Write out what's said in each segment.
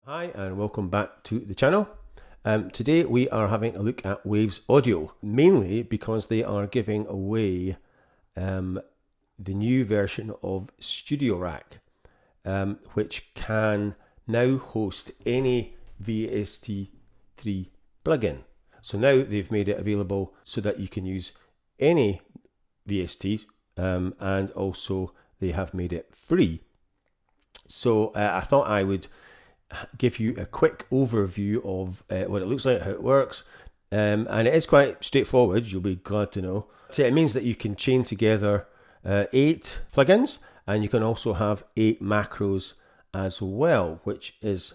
Hi and welcome back to the channel. Today we are having a look at Waves Audio, mainly because they are giving away the new version of StudioRack, which can now host any VST3 plugin. So now they've made it available so that you can use any VST, and also they have made it free. So I thought I would give you a quick overview of what it looks like, how it works, and it is quite straightforward, you'll be glad to know. So it means that you can chain together 8 plugins, and you can also have 8 macros as well, which is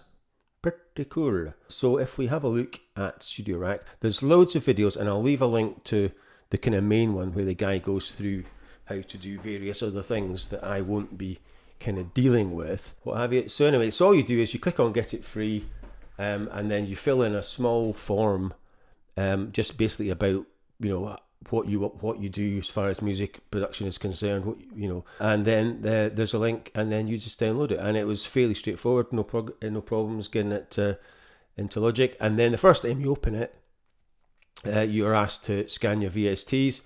pretty cool. So if we have a look at StudioRack, there's loads of videos, and I'll leave a link to the kind of main one where the guy goes through how to do various other things that I won't be kind of dealing with, what have you. So anyway, so all you do is you click on get it free, and then you fill in a small form, just basically about, you know, what you do as far as music production is concerned, what, you know, and then there's a link, and then you just download it, and it was fairly straightforward, no problems getting it into Logic. And then the first time you open it, you are asked to scan your VSTs,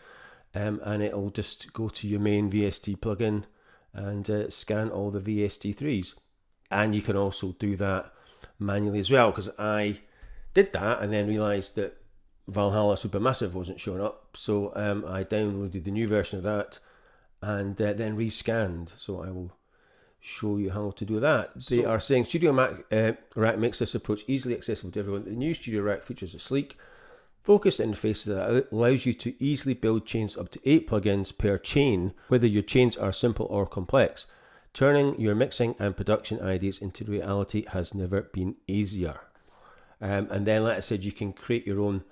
and it'll just go to your main VST plugin and scan all the VST3s. And you can also do that manually as well, because I did that and then realised that Valhalla Supermassive wasn't showing up, so I downloaded the new version of that and then rescanned. So I will show you how to do that. They are saying StudioRack makes this approach easily accessible to everyone. The new StudioRack features a sleek, focused interface that allows you to easily build chains up to 8 plugins per chain, whether your chains are simple or complex. Turning your mixing and production ideas into reality has never been easier. And then, like I said, you can create your own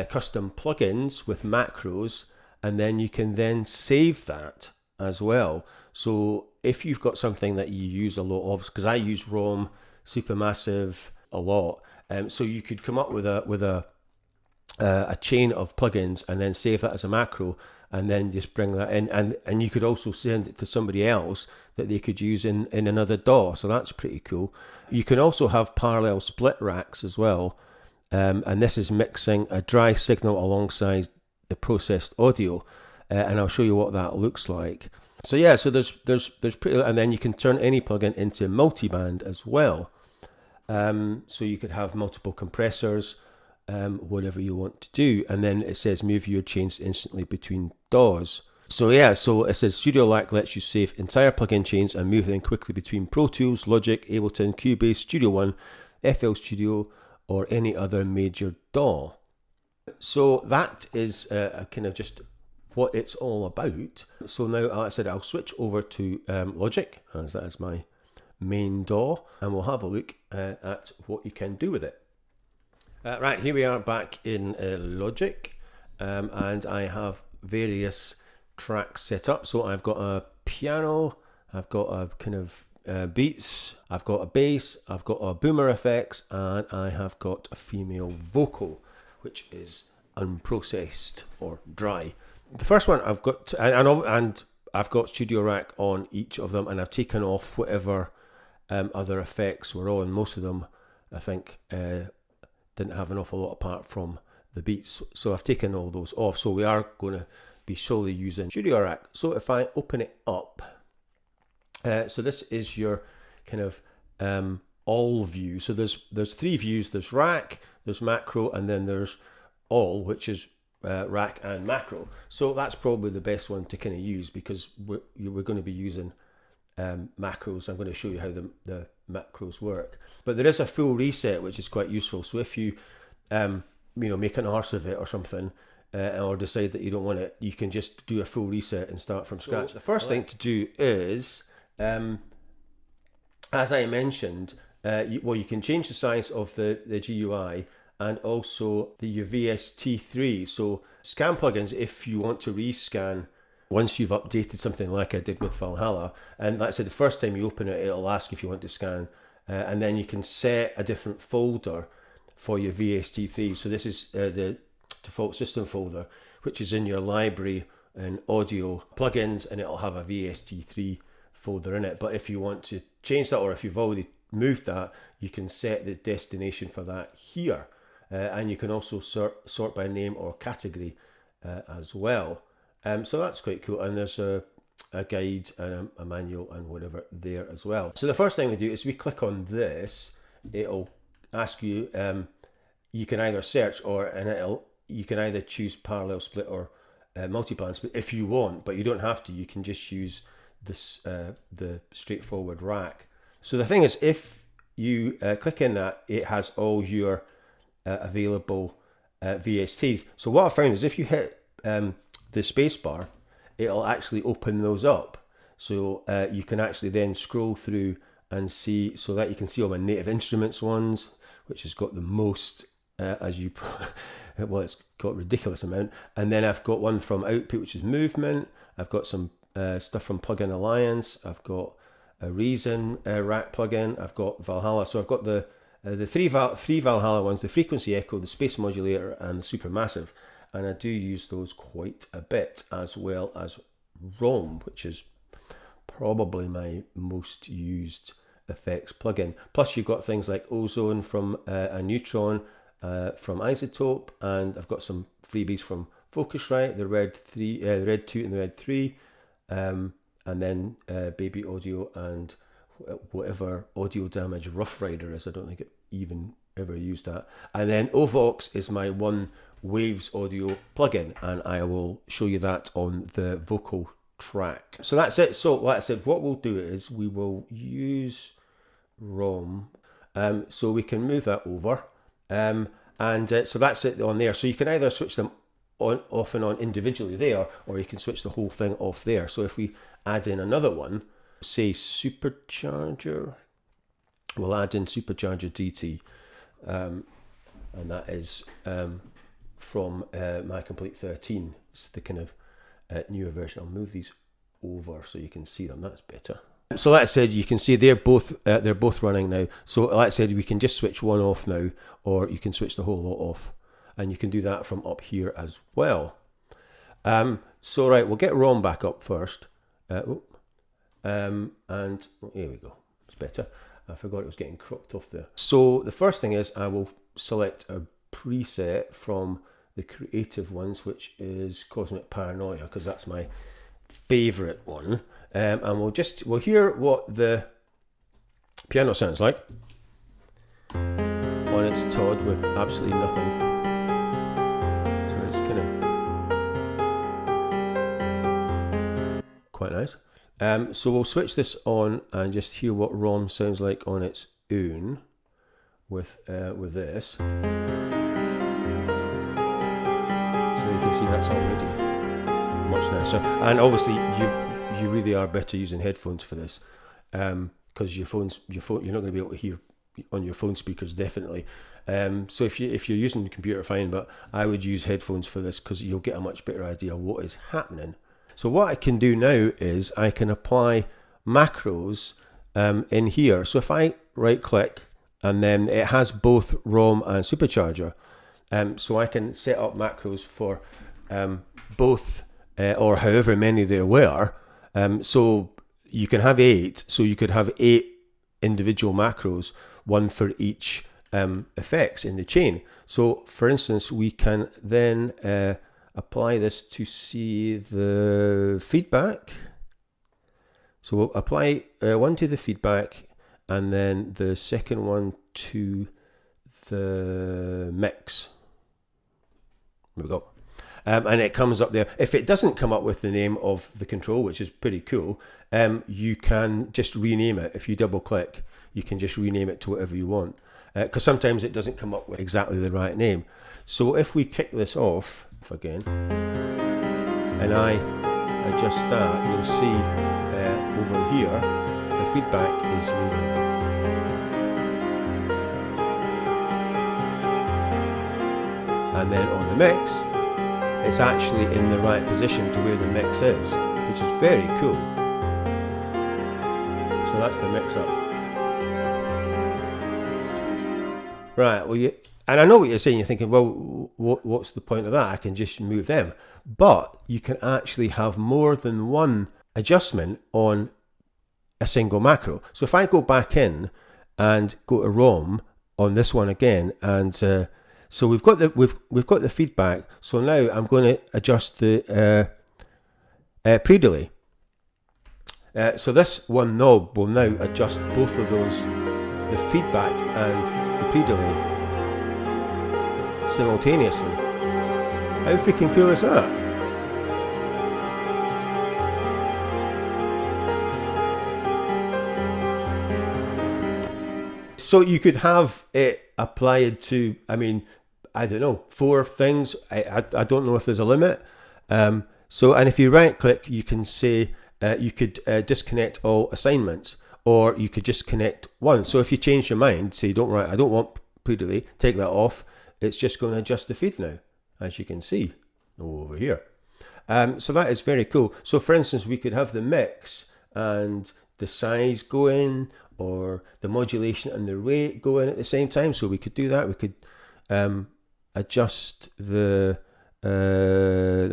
custom plugins with macros, and then you can then save that as well. So if you've got something that you use a lot of, because I use ROM, Supermassive a lot, so you could come up with a chain of plugins and then save that as a macro, and then just bring that in, and you could also send it to somebody else that they could use in another DAW. So that's pretty cool. You can also have parallel split racks as well, and this is mixing a dry signal alongside the processed audio, and I'll show you what that looks like. So yeah, so there's pretty, and then you can turn any plugin into multi-band as well. So you could have multiple compressors, whatever you want to do, and then it says move your chains instantly between DAWs. So yeah, so it says StudioRack lets you save entire plugin chains and move them quickly between Pro Tools, Logic, Ableton, Cubase, Studio One, FL Studio, or any other major DAW. So that is kind of just what it's all about. So now, like I said, I'll switch over to Logic, as that is my main DAW, and we'll have a look at what you can do with it. Right, here we are back in Logic, and I have various tracks set up. So I've got a piano, I've got a kind of beats, I've got a bass, I've got a boomer effects, and I have got a female vocal, which is unprocessed or dry. The first one I've got, and I've got StudioRack on each of them, and I've taken off whatever other effects were on. Most of them, I think, didn't have an awful lot apart from the beats, so I've taken all those off. So we are going to be solely using StudioRack. So if I open it up, so this is your kind of all view. So there's 3 views. There's rack, there's macro, and then there's all, which is rack and macro. So that's probably the best one to kind of use, because we're going to be using macros. I'm going to show you how the macros work, but there is a full reset, which is quite useful. So if you make an arse of it or something, or decide that you don't want it, you can just do a full reset and start from scratch. So the first thing to do is, as I mentioned, you can change the size of the GUI and also your VST3. So scan plugins, if you want to rescan once you've updated something like I did with Valhalla, and like I said, the first time you open it, it'll ask if you want to scan, and then you can set a different folder for your VST3. So this is the default system folder, which is in your library and audio plugins, and it'll have a VST3 folder in it. But if you want to change that, or if you've already moved that, you can set the destination for that here. And you can also sort by name or category as well. So that's quite cool. And there's a guide and a manual and whatever there as well. So the first thing we do is we click on this, it'll ask you, you can either search you can either choose parallel split or multiplan split if you want, but you don't have to. You can just use this the straightforward rack. So the thing is, if you click in that, it has all your available VSTs. So what I found is if you hit the space bar, it'll actually open those up. So you can actually then scroll through and see, so that you can see all my Native Instruments ones, which has got the most, well, it's got a ridiculous amount. And then I've got one from Output, which is movement. I've got some stuff from Plugin Alliance. I've got a Rack plugin. I've got Valhalla. So I've got the three Valhalla ones, the Frequency Echo, the Space Modulator, and the Supermassive. And I do use those quite a bit, as well as ROM, which is probably my most used effects plugin. Plus you've got things like Ozone from a Neutron, from Isotope, and I've got some freebies from Focusrite, the Red 2 and the Red 3, and then Baby Audio and whatever Audio Damage Rough Rider is. I don't think it even ever used that. And then OVox is my one Waves audio plugin, and I will show you that on the vocal track. So that's it. So like I said, what we'll do is we will use ROM, so we can move that over, so that's it on there. So you can either switch them off and on individually there, or you can switch the whole thing off there. So if we add in another one, say Supercharger, we'll add in Supercharger DT, and that is from My Complete 13. It's the kind of newer version. I'll move these over so you can see them. That's better. So like I said, you can see they're both running now. So like I said, we can just switch one off now, or you can switch the whole lot off, and you can do that from up here as well. So right, we'll get ROM back up first. And here we go. It's better. I forgot it was getting cropped off there. So the first thing is I will select a preset from the creative ones, which is Cosmic Paranoia, because that's my favorite one. And we'll hear what the piano sounds like on its Todd with absolutely nothing. So it's kind of quite nice. So we'll switch this on and just hear what ROM sounds like on its own with this. So you can see that's already much nicer. And obviously you really are better using headphones for this, because your phone you're not going to be able to hear on your phone speakers, definitely. So if you're using the computer, fine, but I would use headphones for this because you'll get a much better idea of what is happening. So what I can do now is I can apply macros in here. So if I right click, and then it has both ROM and Supercharger, so I can set up macros for both or however many there were. So you can have 8, so you could have 8 individual macros, one for each effects in the chain. So for instance, we can then apply this to see the feedback. So we'll apply one to the feedback, and then the second one to the mix. There we go. And it comes up there. If it doesn't come up with the name of the control, which is pretty cool, you can just rename it. If you double click, you can just rename it to whatever you want, because sometimes it doesn't come up with exactly the right name. So if we kick this off again, and I adjust that, you'll see over here the feedback is moving. And then on the mix, it's actually in the right position to where the mix is, which is very cool. So that's the mix up. Right, well, and I know what you're saying. You're thinking, well, what's the point of that? I can just move them. But you can actually have more than one adjustment on a single macro. So if I go back in and go to ROM on this one again, and so we've got the feedback. So now I'm going to adjust the pre-delay. So this one knob will now adjust both of those, the feedback and the pre-delay, simultaneously. How freaking cool is that? So you could have it applied to, I mean, I don't know, 4 things. I don't know if there's a limit. So, and if you right click, you can say, you could disconnect all assignments, or you could just connect one. So if you change your mind, say I don't want pre-delay, take that off. It's just going to adjust the feed now, as you can see over here. So that is very cool. So for instance, we could have the mix and the size going, or the modulation and the rate go in at the same time. So we could do that. We could adjust the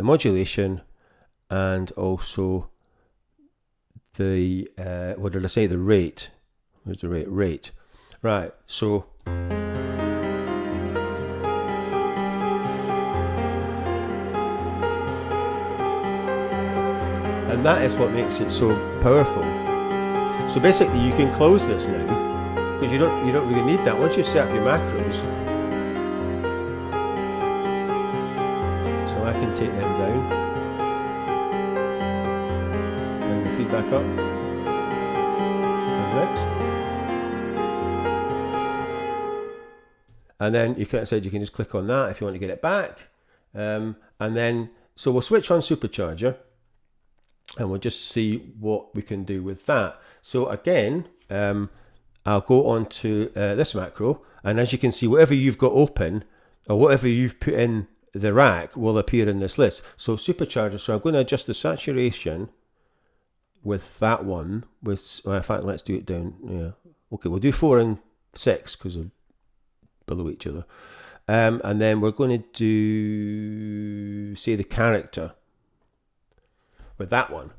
modulation and also the what did I say? The rate. Where's the rate? Rate. Right. So and that is what makes it so powerful. So basically, you can close this now because you don't really need that. Once you set up your macros, so I can take them down, bring the feedback up, and then you can just click on that if you want to get it back, and then so we'll switch on supercharger. And we'll just see what we can do with that. So again, I'll go on to this macro, and as you can see, whatever you've got open or whatever you've put in the rack will appear in this list. So supercharger, so I'm going to adjust the saturation with that one. With, well, in fact, let's do it down. Yeah, okay, we'll do 4 and 6 because they're below each other. And then we're going to do, say, the character with that one.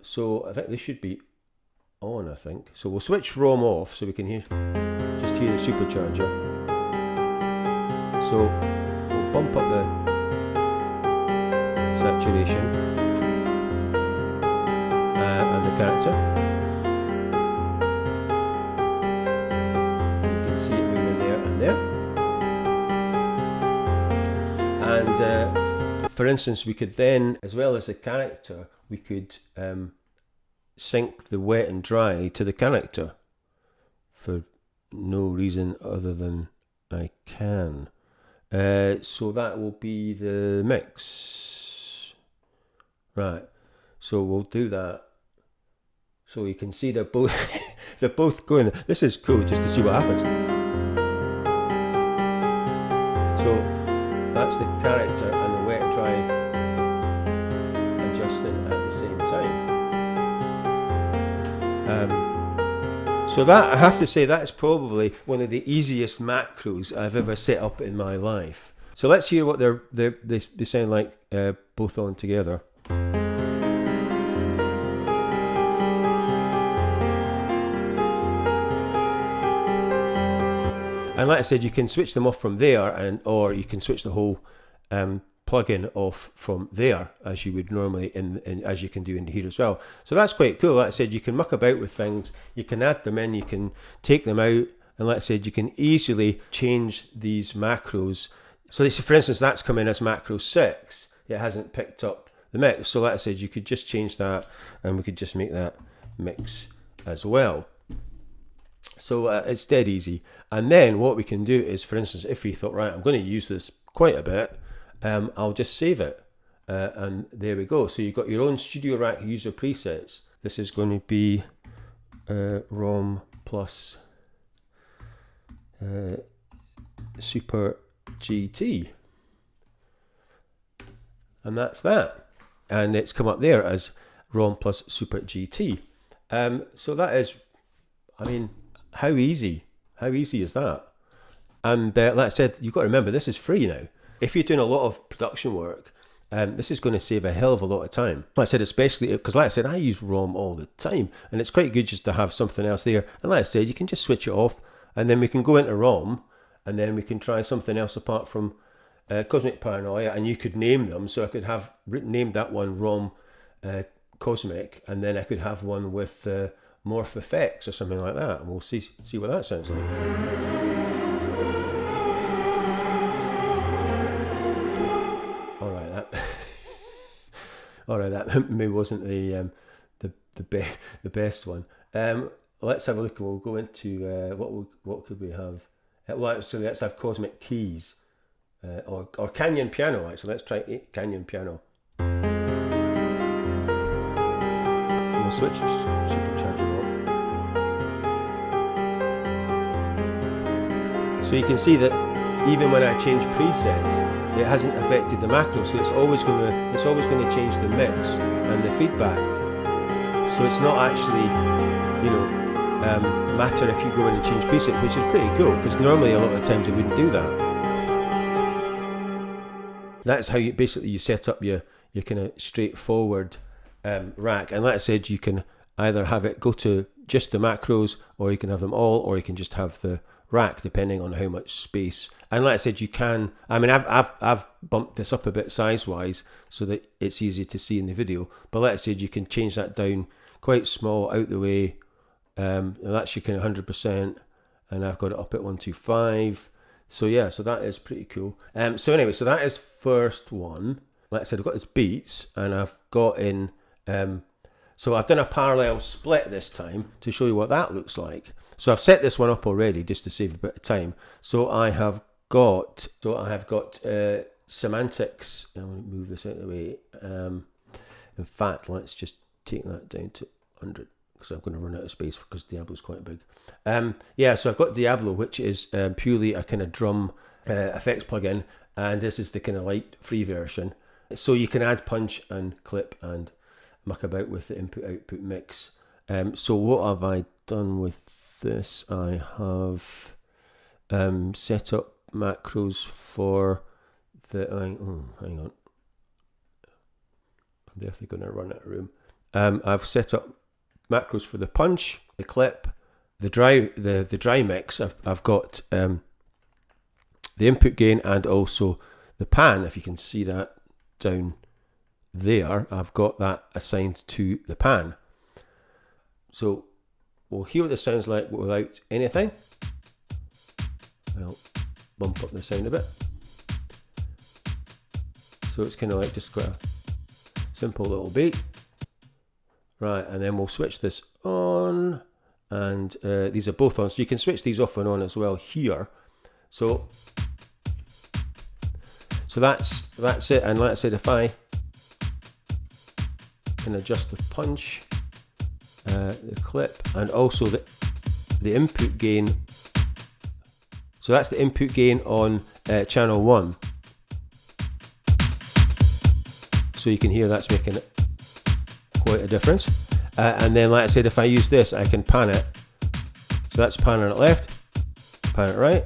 So I think this should be on, I think. So we'll switch ROM off so we can just hear the supercharger. So we'll bump up the saturation and the character. You can see it moving there and there. And for instance, we could then, as well as the character, we could sync the wet and dry to the character for no reason other than I can. So that will be the mix. Right. So we'll do that. So you can see they're both they're both going. This is cool just to see what happens. So that's the character and the wet dry adjusting at the same time. So that, I have to say, that's probably one of the easiest macros I've ever set up in my life. So let's hear what they sound like both on together. And like I said, you can switch them off from there, or you can switch the whole plugin off from there, as you would normally as you can do in here as well. So that's quite cool. Like I said, you can muck about with things, you can add them in, you can take them out, and like I said, you can easily change these macros. So this, for instance, that's come in as macro 6. It hasn't picked up the mix. So like I said, you could just change that, and we could just make that mix as well. So it's dead easy. And then what we can do is, for instance, if we thought, right, I'm going to use this quite a bit, I'll just save it. And there we go. So you've got your own StudioRack user presets. This is going to be ROM plus Super GT. And that's that. And it's come up there as ROM plus Super GT. So that is, I mean, how easy is that? And like I said, you've got to remember, this is free now. If you're doing a lot of production work this is going to save a hell of a lot of time. Like I said, especially because, like I said, I use ROM all the time, and it's quite good just to have something else there. And like I said, you can just switch it off, and then we can go into ROM, and then we can try something else apart from Cosmic Paranoia, and you could name them. So I could have named that one ROM Cosmic, and then I could have one with Morph Effects or something like that, and we'll see what that sounds like. All right, that maybe wasn't the best one. Let's have a look. We'll go into what could we have? Well, actually, let's have Cosmic Keys or Canyon Piano. Actually, let's try Canyon Piano. We'll switch supercharger off. So you can see that even when I change presets, it hasn't affected the macro, so it's always going to change the mix and the feedback. So it's not actually, matter if you go in and change presets, which is pretty cool, because normally a lot of times it wouldn't do that. That's how you set up your kind of straightforward rack. And like I said, you can either have it go to just the macros, or you can have them all, or you can just have the rack, depending on how much space. And like I said, you can, I've bumped this up a bit size wise so that it's easier to see in the video, but like I said, you can change that down quite small out the way, and that's your kind of 100%, and I've got it up at 125. So yeah, so that is pretty cool. So anyway, so that is first one. Like I said, I've got this Beats, and I've got in so I've done a parallel split this time to show you what that looks like. So I've set this one up already just to save a bit of time. So I have got semantics. I'm going to move this out of the way. In fact, let's just take that down to 100 because I'm going to run out of space because Diablo's quite big. Yeah, so I've got Diablo, which is purely a kind of drum effects plugin, and this is the kind of light free version. So you can add punch and clip and muck about with the input-output mix. So what have I done with this? I have set up macros for the hang on, I'm definitely going to run out of room. I've set up macros for the punch, the clip, the dry mix. I've got the input gain and also the pan. If you can see that down there, I've got that assigned to the pan. So we'll hear what this sounds like without anything. I'll bump up the sound a bit. So it's kind of like just quite a simple little beat. Right, and then we'll switch this on, and these are both on, so you can switch these off and on as well here. So that's it. And like I said, if I can adjust the punch, the clip, and also the input gain. So that's the input gain on channel 1. So you can hear that's making quite a difference. And then, like I said, if I use this, I can pan it. So that's panning it left, pan it right.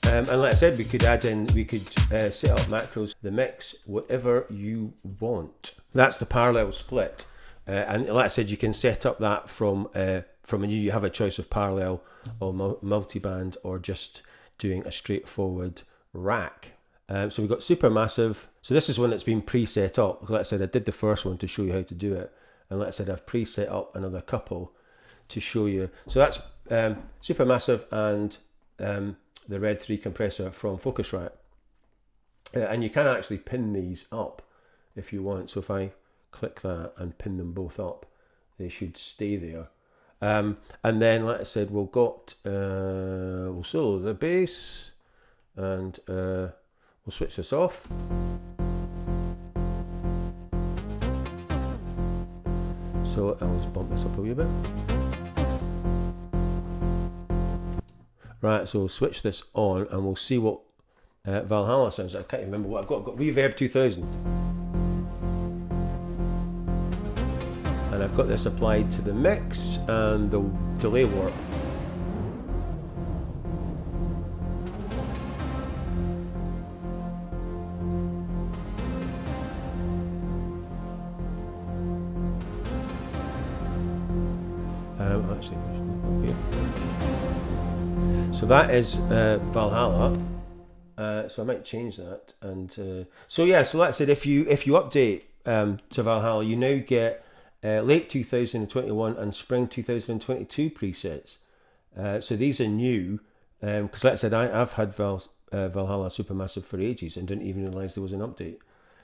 And like I said, we could set up macros, the mix, whatever you want. That's the parallel split. And like I said, you can set up that from a new, you have a choice of parallel or multiband or just doing a straightforward rack. So we've got Supermassive. So this is one that's been pre-set up. Like I said, I did the first one to show you how to do it. And like I said, I've pre-set up another couple to show you. So that's Supermassive and the Red 3 compressor from Focusrite. And you can actually pin these up if you want. So if I click that and pin them both up, they should stay there. And then, like I said, we'll solo the bass, and we'll switch this off. So I'll just bump this up a wee bit. Right, so we'll switch this on and we'll see what Valhalla sounds like. I can't remember what I've got. I've got Reverb 2000. And I've got this applied to the mix and the delay warp. actually. Here. So that is Valhalla. So I might change that. And so yeah, so like I said, if you update to Valhalla, you now get late 2021 and spring 2022 presets. So these are new, because like I said, I've had Valhalla Supermassive for ages and didn't even realise there was an update.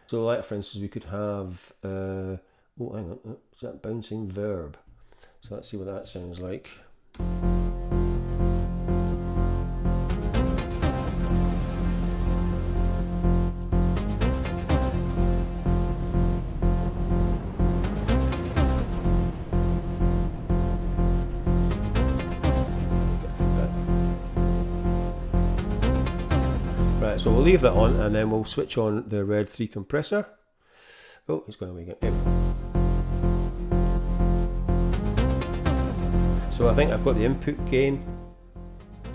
So like for instance, we could have, oh hang on, is that bouncing verb? So let's see what that sounds like. Right, so we'll leave that on and then we'll switch on the Red 3 compressor. Oh, it's going away again. There we go. So I think I've got the input gain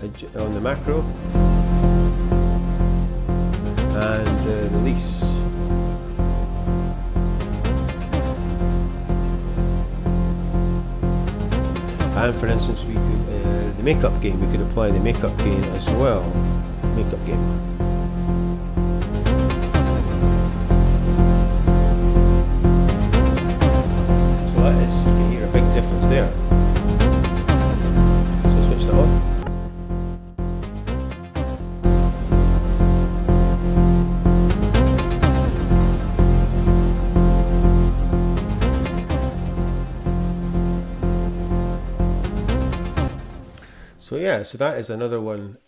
on the macro and release. And for instance, we could the makeup gain. We could apply the makeup gain as well. Makeup gain. So that is, you can hear a big difference there. So switch that off. So yeah, so that is another one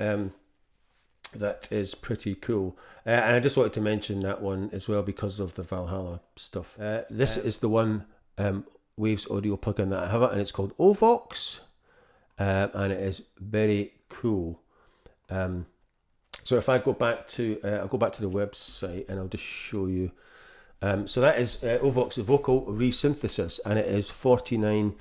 that is pretty cool. And I just wanted to mention that one as well because of the Valhalla stuff. This is the one Waves audio plugin that I have, and it's called OVox, and it is very cool. So if I go back to, I'll go back to the website and I'll just show you. So that is OVox Vocal Resynthesis, and it is $49,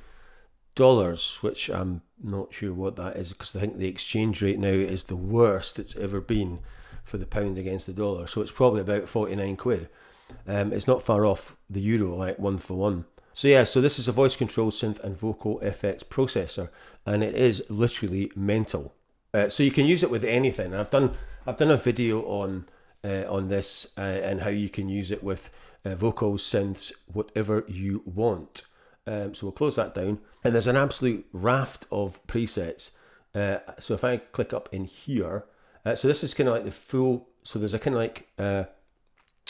which I'm not sure what that is because I think the exchange rate now is the worst it's ever been for the pound against the dollar. So it's probably about 49 quid. It's not far off the euro, like 1 for 1. So yeah, so this is a voice control synth and vocal FX processor, and it is literally mental. So you can use it with anything. And I've done a video on this and how you can use it with vocals, synths, whatever you want. So we'll close that down, and there's an absolute raft of presets. So if I click up in here, so this is kind of like the full. So there's a kind of like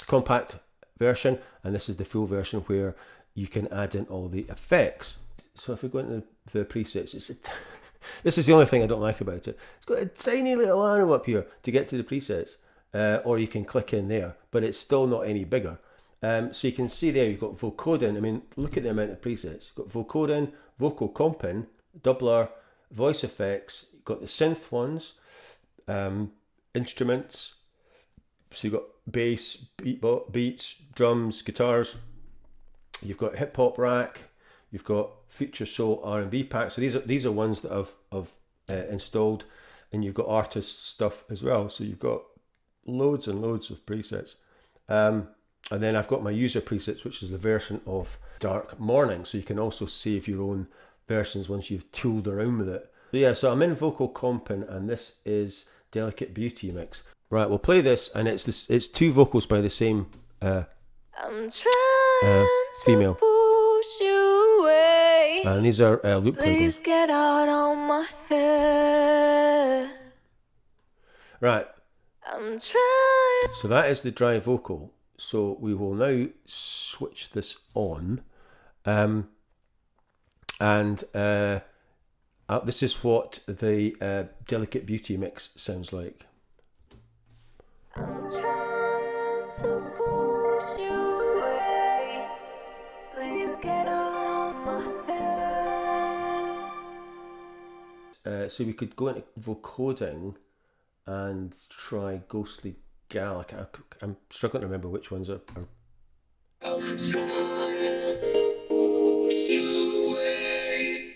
compact version, and this is the full version where you can add in all the effects. So if we go into the presets, this is the only thing I don't like about it. It's got a tiny little arrow up here to get to the presets, or you can click in there, but it's still not any bigger. So you can see there you've got vocoding. I mean, look at the amount of presets. You've got vocoding, vocal comping, doubler, voice effects. You've got the synth ones, instruments. So you've got bass, beats, drums, guitars. You've got hip hop rack. You've got future soul R&B pack. So these are ones that I've installed, and you've got artist stuff as well. So you've got loads and loads of presets. And then I've got my user presets, which is the version of Dark Morning. So you can also save your own versions once you've tooled around with it. So yeah, so I'm in vocal comping, and this is Delicate Beauty Mix. Right, we'll play this, and it's two vocals by the same I'm trying female. to push you away. And these are loop Please vocals. get out on my head. Right. I'm trying. So that is the dry vocal. So we will now switch this on. This is what the Delicate Beauty Mix sounds like. I'm trying to push you away. Please get out on my head. So we could go into vocoding and try Ghostly Gal. I'm struggling to remember which ones are. I'm trying to push you away.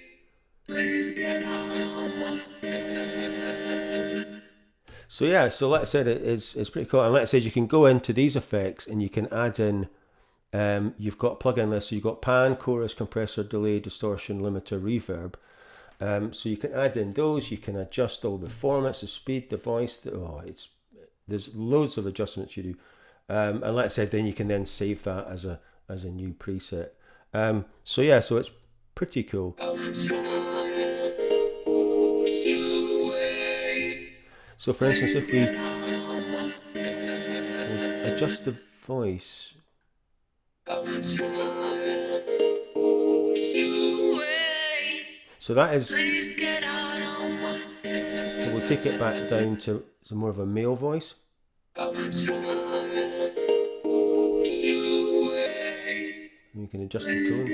Please get out on my head. So yeah, so like I said, it's pretty cool. And like I said, you can go into these effects and you can add in. You've got plugin lists. So you've got pan, chorus, compressor, delay, distortion, limiter, reverb. So you can add in those, you can adjust all the formats, the speed, the voice, there's loads of adjustments you do. And like I said, then you can then save that as a new preset. So yeah, so it's pretty cool. So for instance, if we adjust the voice, so that is, so we'll take it back down to more of a male voice. You can adjust the tone.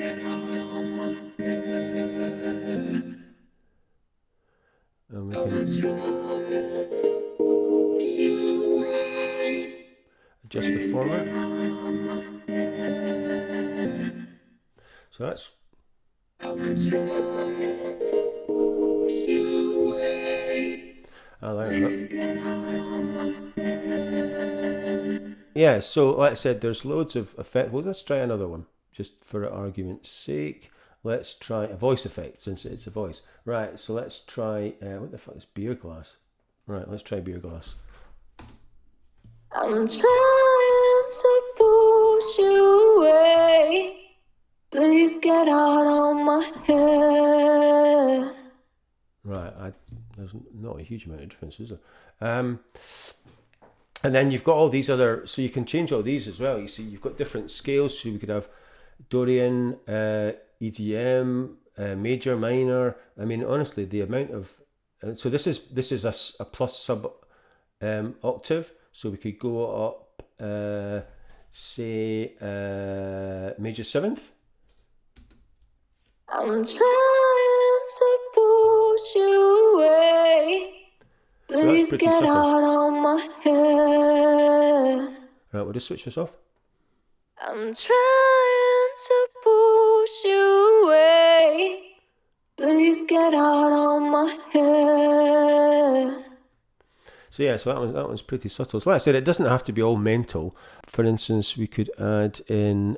And we can adjust the format. So that's I like that. Yeah, so like I said, there's loads of effects. Well, let's try another one, just for argument's sake. Let's try a voice effect, since it's a voice. Right, so let's try, what the fuck is beer glass? Right, let's try beer glass. I'm trying to push you away. Please get out of my head. Right, there's not a huge amount of difference, is there? And then you've got all these other, so you can change all these as well. You see, you've got different scales. So we could have Dorian, EDM, major, minor. I mean, honestly, the amount of, so this is a plus sub octave. So we could go up, say, major seventh. I'm trying to push you away. Please So get out of my head. Right, we'll just switch this off. I'm trying to push you away. Please get out of my head. So yeah, so that one's pretty subtle. So like I said, it doesn't have to be all mental. For instance, we could add in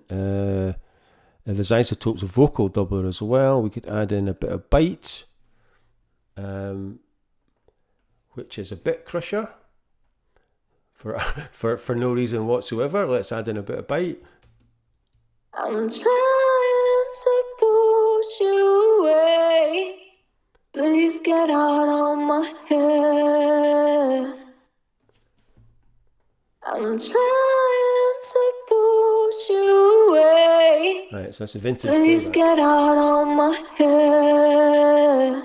there's isotopes of vocal doubler as well. We could add in a bit of bite, which is a bit crusher for no reason whatsoever. Let's add in a bit of bite. I'm trying to push you away. Please get out of my head. I'm trying to push you away. Right, so that's a vintage Please playback. get out of my head.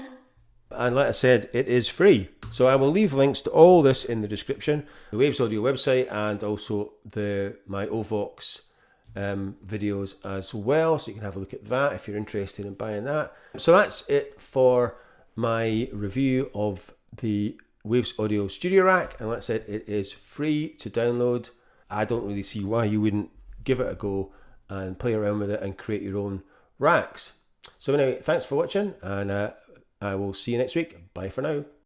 And like I said, it is free. So I will leave links to all this in the description, the Waves Audio website, and also my OVox videos as well. So you can have a look at that if you're interested in buying that. So that's it for my review of the Waves Audio StudioRack. And like I said, it is free to download. I don't really see why you wouldn't give it a go and play around with it and create your own racks. So anyway, thanks for watching, and I will see you next week. Bye for now.